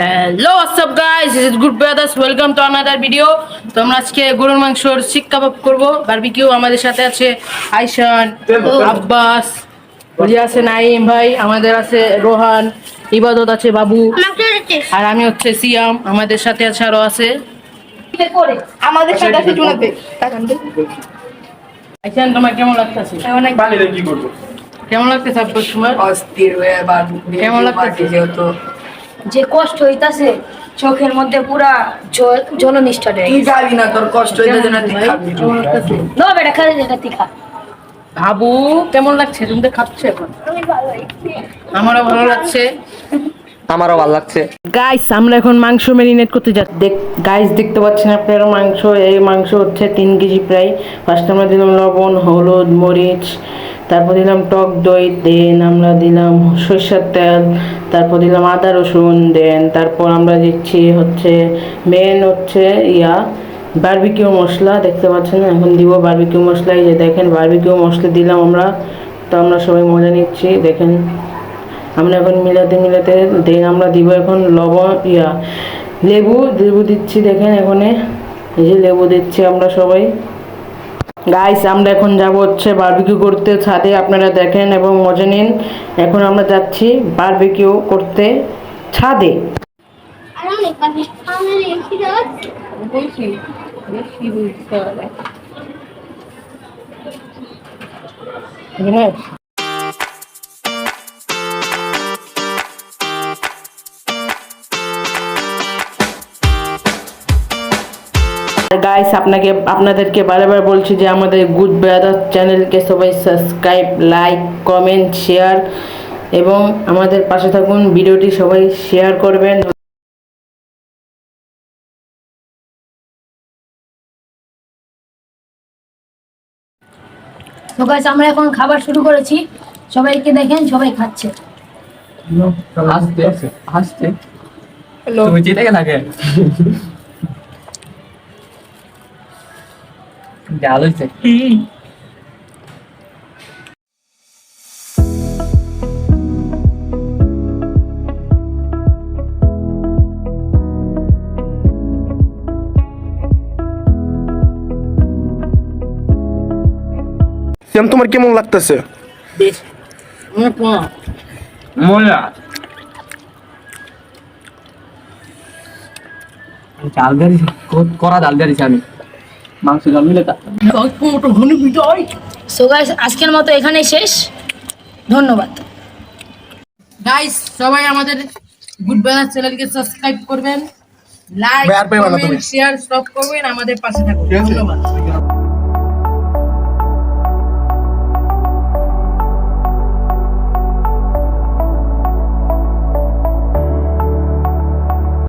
Hello WhatsApp guys, this is good brothers, welcome to another video. তো আমরা আজকে গরুর মাংসর শিক কাবাব করবো বারবিকিউ। আমাদের সাথে আছে আইশান, আব্বাস, ওই আছে নাইম ভাই, আমাদের আছে রোহান, ইবাদত আছে, বাবু, আর আমি হচ্ছে সিয়াম। আমাদের সাথে আছে আরো আছে আমাদের সাথে আছে জুনাতে। আইশান, তোমার কেমন লাগতেছে? অনেক ভালো। কেমন লাগতেছে আব্বাস তোমার? অস্থির হয়ে বার কেমন লাগতেছে? যেহেতু যে কষ্ট হইতাছে চোখের মধ্যে পুরা জলনিষ্ঠা দেয়। তুই যাবি না, তোর কষ্ট হইতেছে না, তুই খাবি। কেমন লাগতেছে? নো বেটা খালি যেটা তিখা। বাবু কেমন লাগছে? তুমি তো খাচ্ছ এখন। আমারও ভালো লাগছে। আমারও ভালো লাগছে। গাইস, আমরা এখন মাংস ম্যারিনেট করতে যাচ্ছি। গাইস, দেখতে পাচ্ছেন আপনারা মাংস। এই মাংস হচ্ছে 3 কেজি প্রায়। ফার্স্ট আমরা দিলাম লবণ, হলুদ, মরিচ, তারপর দিলাম টক দই, দেন আমরা দিলাম সরষের তেল, তারপর দিলাম আদা রসুন, দেন তারপর আমরা দিচ্ছি হচ্ছে মেন হচ্ছে বারবিকিউ মশলা। দেখতে পাচ্ছেন, এখন দিব বারবিকিউ মশলা। এই যে দেখেন, বারবিকিউ মশলা দিলাম আমরা। তো আমরা সবাই মজা নিচ্ছি, দেখেন। আমরা এখন মিলাতে দেন আমরা দিব এখন লবণ, লেবু দিচ্ছি। দেখেন এখানে এই যে লেবু দিচ্ছি আমরা সবাই। গাইস, আমরা এখন যাব হচ্ছে বারবিকিউ করতে ছাদে, আপনারা দেখেন এবং মজা নিন। এখন আমরা যাচ্ছি বারবিকিউ করতে ছাদে। গাইস, আপনাদেরকে বারবার বলছি যে আমাদের গুড ব্রাদার্স চ্যানেলকে সবাই সাবস্ক্রাইব, লাইক, কমেন্ট, শেয়ার এবং আমাদের পাশে থাকুন। ভিডিওটি সবাই শেয়ার করবেন। তো গাইস, আমরা এখন খাবার শুরু করেছি। সবাইকে দেখেন, সবাই খাচ্ছে। হাসতে হাসতে তুমি জিতে গেলে আগে। ভালো হয়েছে। শ্যাম, তোমার কেমন লাগতেছে? মোলা ডাল গাড়ি করা ডাল গাড়িছে আমি মাংস ডাল মিলে সো গাইস, আজকের মতো এখানেই শেষ। ধন্যবাদ। গাইস, সবাই আমাদের গুড ব্রাদার্স চ্যানেলকে সাবস্ক্রাইব করবেন, লাইক, আর পাইবা না তুমি। কমেন্ট, শেয়ার সব করবেন, আমাদের পাশে থাকুন। ধন্যবাদ।